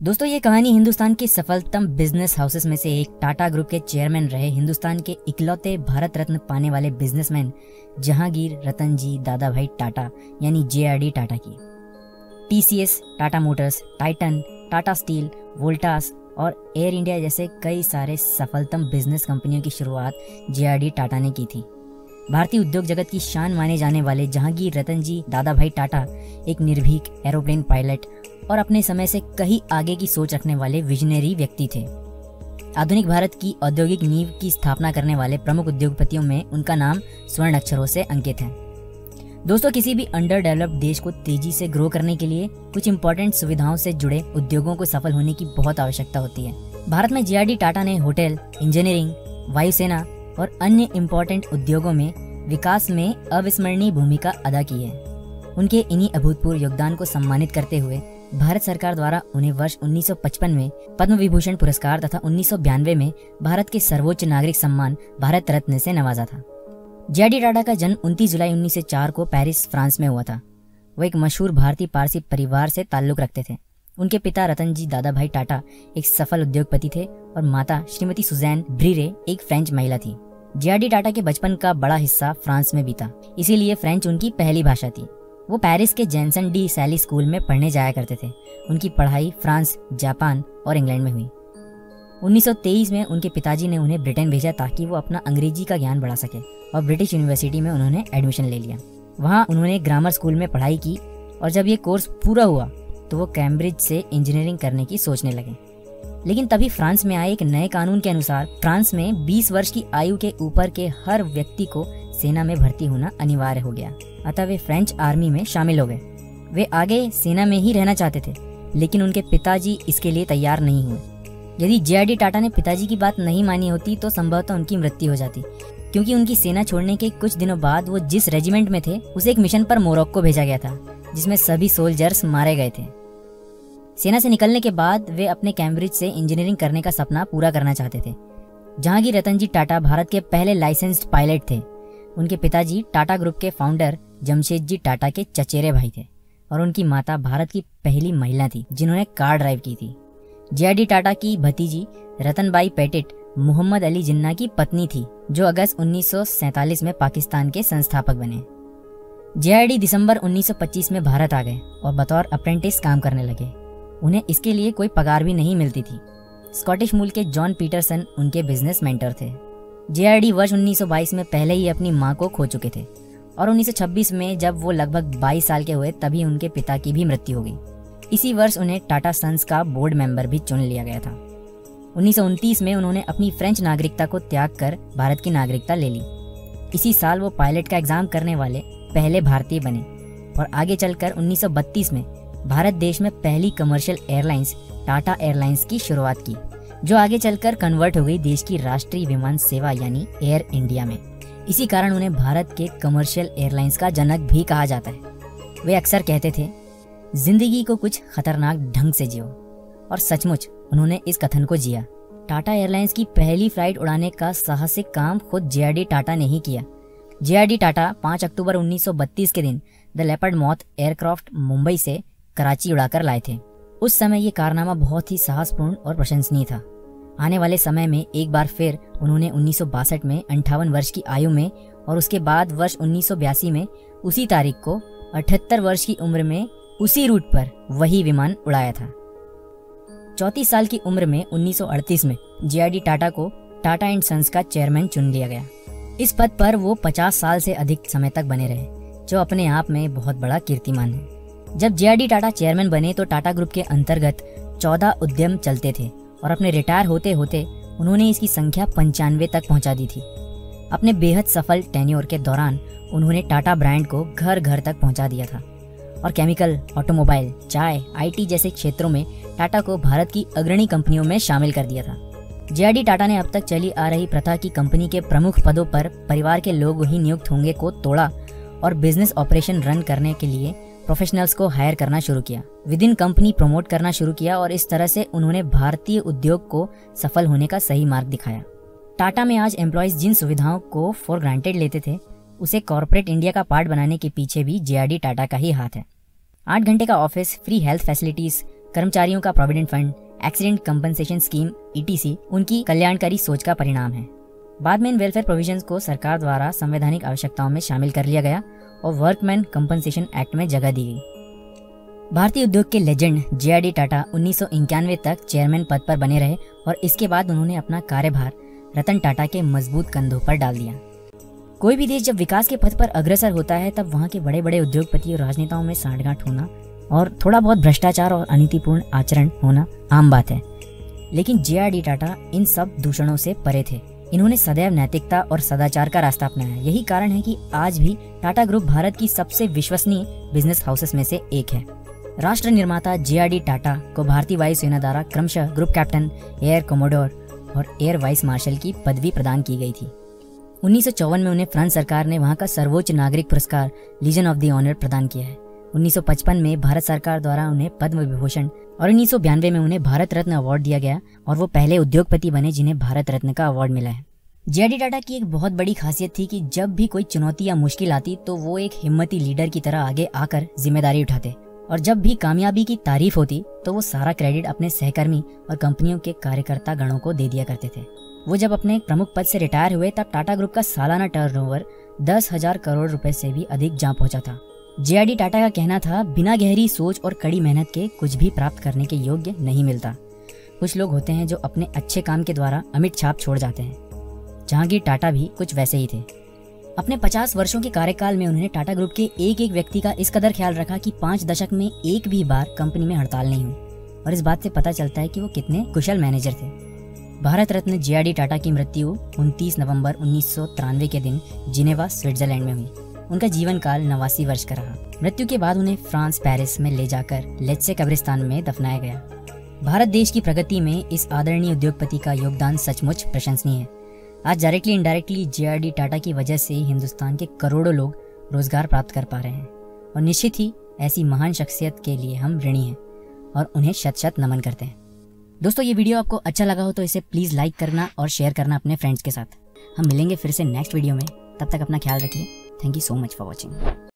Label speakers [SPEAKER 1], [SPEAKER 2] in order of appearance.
[SPEAKER 1] दोस्तों, ये कहानी हिंदुस्तान के सफलतम बिजनेस हाउसेस में से एक टाटा ग्रुप के चेयरमैन रहे हिंदुस्तान के इकलौते भारत रत्न पाने वाले बिजनेसमैन जहांगीर रतन जी दादाभाई टाटा यानी JRD टाटा की। TCS, Tata Motors, Titan, Tata steel, Voltas और एयर इंडिया जैसे कई सारे सफलतम बिजनेस कंपनियों की शुरुआत JRD टाटा ने की थी। भारतीय उद्योग जगत की शान माने जाने वाले जहांगीर रतन जी दादाभाई टाटा एक निर्भीक एरोप्लेन पायलट और अपने समय से कहीं आगे की सोच रखने वाले विजनरी व्यक्ति थे। आधुनिक भारत की औद्योगिक नींव की स्थापना करने वाले प्रमुख उद्योगपतियों में उनका नाम स्वर्ण अक्षरों से अंकित है। दोस्तों, किसी भी अंडर डेवलप्ड देश को तेजी से ग्रो करने के लिए कुछ इंपॉर्टेंट सुविधाओं से जुड़े उद्योगों को सफल होने की बहुत आवश्यकता होती है। भारत में JRD टाटा ने होटल, इंजीनियरिंग, वायुसेना और अन्य इंपॉर्टेंट उद्योगों में विकास में अविस्मरणीय भूमिका अदा की है। उनके इन्हीं अभूतपूर्व योगदान को सम्मानित करते हुए भारत सरकार द्वारा उन्हें वर्ष 1955 में पद्म विभूषण पुरस्कार तथा 1992 में भारत के सर्वोच्च नागरिक सम्मान भारत रत्न से नवाजा था। JRD टाटा का जन्म 29 जुलाई 1904 को पेरिस, फ्रांस में हुआ था। वो एक मशहूर भारतीय पारसी परिवार से ताल्लुक रखते थे। उनके पिता रतन जी दादाभाई टाटा एक सफल उद्योगपति थे और माता श्रीमती सुजैन ब्रीरे एक फ्रेंच महिला थी। JRD टाटा के बचपन का बड़ा हिस्सा फ्रांस में बीता, इसीलिए फ्रेंच उनकी पहली भाषा थी। वो पेरिस के जैनसन डी सैली स्कूल में पढ़ने जाया करते थे। उनकी पढ़ाई फ्रांस, जापान और इंग्लैंड में हुई। 1923 में उनके पिताजी ने उन्हें ब्रिटेन भेजा ताकि वो अपना अंग्रेजी का ज्ञान बढ़ा सके और ब्रिटिश यूनिवर्सिटी में उन्होंने एडमिशन ले लिया। वहाँ उन्होंने ग्रामर स्कूल में पढ़ाई की और जब ये कोर्स पूरा हुआ तो वो कैम्ब्रिज से इंजीनियरिंग करने की सोचने लगे। लेकिन तभी फ्रांस में आए एक नए कानून के अनुसार फ्रांस में 20 वर्ष की आयु के ऊपर के हर व्यक्ति को सेना में भर्ती होना अनिवार्य हो गया। अतः वे फ्रेंच आर्मी में शामिल हो गए। वे आगे सेना में ही रहना चाहते थे, लेकिन उनके पिताजी इसके लिए तैयार नहीं हुए। यदि JRD टाटा ने पिताजी की बात नहीं मानी होती तो संभवतः उनकी मृत्यु हो जाती, क्योंकि उनकी सेना छोड़ने के कुछ दिनों बाद वो जिस रेजिमेंट में थे उसे एक मिशन पर मोरक्को भेजा गया था, जिसमें सभी सोल्जर्स मारे गए थे। सेना से निकलने के बाद वे अपने कैम्ब्रिज से इंजीनियरिंग करने का सपना पूरा करना चाहते थे। जहांगीर रतन जी टाटा भारत के पहले लाइसेंस्ड पायलट थे। उनके पिताजी टाटा ग्रुप के फाउंडर जमशेदजी टाटा के चचेरे भाई थे और उनकी माता भारत की पहली महिला थी जिन्होंने कार ड्राइव की थी। JRD टाटा की भतीजी रतनबाई पेटिट मोहम्मद अली जिन्ना की पत्नी थी, जो अगस्त 1947 में पाकिस्तान के संस्थापक बने। JRD दिसंबर 1925 में भारत आ गए और बतौर अप्रेंटिस काम करने लगे। उन्हें इसके लिए कोई पगार भी नहीं मिलती थी। स्कॉटिश मूल के जॉन पीटरसन उनके बिजनेस मेंटर थे। JRD वर्ष 1922 में पहले ही अपनी मां को खो चुके थे और 1926 में जब वो लगभग 22 साल के हुए तभी उनके पिता की भी मृत्यु हो गई। इसी वर्ष उन्हें टाटा सन्स का बोर्ड मेंबर भी चुन लिया गया था। 1929 में उन्होंने अपनी फ्रेंच नागरिकता को त्याग कर भारत की नागरिकता ले ली। इसी साल वो पायलट का एग्जाम करने वाले पहले भारतीय बने और आगे चलकर 1932 में भारत देश में पहली कमर्शियल एयरलाइंस टाटा एयरलाइंस की शुरुआत की, जो आगे चलकर कन्वर्ट हो गई देश की राष्ट्रीय विमान सेवा यानी एयर इंडिया में। इसी कारण उन्हें भारत के कमर्शियल एयरलाइंस का जनक भी कहा जाता है। वे अक्सर कहते थे, जिंदगी को कुछ खतरनाक ढंग से जियो, और सचमुच उन्होंने इस कथन को जिया। टाटा एयरलाइंस की पहली फ्लाइट उड़ाने का साहसिक काम खुद JRD टाटा ने ही किया। JRD टाटा 5 अक्टूबर 1932 के दिन the leopard moth aircraft Mumbai से कराची उड़ाकर लाए थे। उस समय ये कारनामा बहुत ही साहसपूर्ण और प्रशंसनीय था। आने वाले समय में एक बार फिर उन्होंने 1962 में 58 वर्ष की आयु में और उसके बाद वर्ष 1982 में उसी तारीख को 78 वर्ष की उम्र में उसी रूट पर वही विमान उड़ाया था। 34 साल की उम्र में 1938 में JRD टाटा को टाटा एंड सन्स का चेयरमैन चुन लिया गया। इस पद पर वो 50 साल से अधिक समय तक बने रहे, जो अपने आप में बहुत बड़ा कीर्तिमान है। जब JRD टाटा चेयरमैन बने तो टाटा ग्रुप के अंतर्गत 14 उद्यम चलते थे और अपने रिटायर होते होते उन्होंने इसकी संख्या 95 तक पहुंचा दी थी। अपने बेहद सफल टेन्योर के दौरान उन्होंने टाटा ब्रांड को घर घर तक पहुंचा दिया था और केमिकल, ऑटोमोबाइल, चाय, IT जैसे क्षेत्रों में टाटा को भारत की अग्रणी कंपनियों में शामिल कर दिया था। JRD टाटा ने अब तक चली आ रही प्रथा की कंपनी के प्रमुख पदों पर परिवार के लोग ही नियुक्त होंगे को तोड़ा और बिजनेस ऑपरेशन रन करने के लिए प्रोफेशनल्स को हायर करना शुरू किया। विद इन कंपनी प्रमोट करना शुरू किया और इस तरह से उन्होंने भारतीय उद्योग को सफल होने का सही मार्ग दिखाया। टाटा में आज एम्प्लॉयज जिन सुविधाओं को फॉर ग्रांटेड लेते थे, उसे कॉर्पोरेट इंडिया का पार्ट बनाने के पीछे भी JRD टाटा का ही हाथ है। 8 घंटे का ऑफिस, फ्री हेल्थ फैसिलिटीज, कर्मचारियों का provident fund, accident compensation scheme ETC उनकी कल्याणकारी सोच का परिणाम है। बाद में इन वेलफेयर प्रोविजंस को सरकार द्वारा संवैधानिक आवश्यकताओं में शामिल कर लिया गया और वर्कमैन कंपनसेशन एक्ट में जगह दी गई। भारतीय उद्योग के लेजेंड JRD टाटा 1991 तक चेयरमैन पद पर बने रहे और इसके बाद उन्होंने अपना कार्यभार रतन टाटा के मजबूत कंधों पर डाल दिया। कोई भी देश जब विकास के पथ पर अग्रसर होता है तब वहाँ के बड़े बड़े उद्योगपति और राजनेताओं में सांठगांठ होना और थोड़ा बहुत भ्रष्टाचार और अनीतिपूर्ण आचरण होना आम बात है। लेकिन JRD टाटा इन सब दूषणों से परे थे। इन्होंने सदैव नैतिकता और सदाचार का रास्ता अपनाया। यही कारण है कि आज भी टाटा ग्रुप भारत की सबसे विश्वसनीय बिजनेस हाउसेस में से एक है। राष्ट्र निर्माता JRD टाटा को भारतीय वायुसेना द्वारा क्रमशः ग्रुप कैप्टन, एयर कोमोडोर और एयर वाइस मार्शल की पदवी प्रदान की गई थी। 1954 में उन्हें फ्रांस सरकार ने वहां का सर्वोच्च नागरिक पुरस्कार लीजन ऑफ द ऑनर प्रदान किया है। 1955 में भारत सरकार द्वारा उन्हें पद्म विभूषण और 1992 में उन्हें भारत रत्न अवार्ड दिया गया और वो पहले उद्योगपति बने जिन्हें भारत रत्न का अवार्ड मिला है। JRD टाटा की एक बहुत बड़ी खासियत थी कि जब भी कोई चुनौती या मुश्किल आती तो वो एक हिम्मती लीडर की तरह आगे आकर जिम्मेदारी उठाते और जब भी कामयाबी की तारीफ होती तो वो सारा क्रेडिट अपने सहकर्मी और कंपनियों के कार्यकर्ता गणों को दे दिया करते थे। वो जब अपने प्रमुख पद से रिटायर हुए तब टाटा ग्रुप का सालाना टर्नओवर 10,000 करोड़ रुपए से भी अधिक जा पहुंचा था। JRD टाटा का कहना था, बिना गहरी सोच और कड़ी मेहनत के कुछ भी प्राप्त करने के योग्य नहीं मिलता। कुछ लोग होते हैं जो अपने अच्छे काम के द्वारा अमिट छाप छोड़ जाते हैं। जहांगीर टाटा भी कुछ वैसे ही थे। अपने 50 वर्षों के कार्यकाल में उन्होंने टाटा ग्रुप के एक एक व्यक्ति का इस कदर ख्याल रखा कि 5 दशक में एक भी बार कंपनी में हड़ताल नहीं हुई और इस बात से पता चलता है कि वो कितने कुशल मैनेजर थे। भारत रत्न JRD टाटा की मृत्यु 29 नवंबर 1993 के दिन जिनेवा, स्विट्जरलैंड में हुई। उनका जीवन काल 89 वर्ष का रहा। मृत्यु के बाद उन्हें फ्रांस पेरिस में ले जाकर लेच्चे कब्रिस्तान में दफनाया गया। भारत देश की प्रगति में इस आदरणीय उद्योगपति का योगदान सचमुच प्रशंसनीय है। आज डायरेक्टली इनडायरेक्टली JRD टाटा की वजह से हिंदुस्तान के करोड़ों लोग रोजगार प्राप्त कर पा रहे हैं और निश्चित ही ऐसी महान शख्सियत के लिए हम ऋणी हैं और उन्हें शत शत नमन करते हैं। दोस्तों, ये वीडियो आपको अच्छा लगा हो तो इसे प्लीज लाइक करना और शेयर करना अपने फ्रेंड्स के साथ। हम मिलेंगे फिर से नेक्स्ट वीडियो में। तब तक अपना ख्याल रखिए। Thank you so much for watching.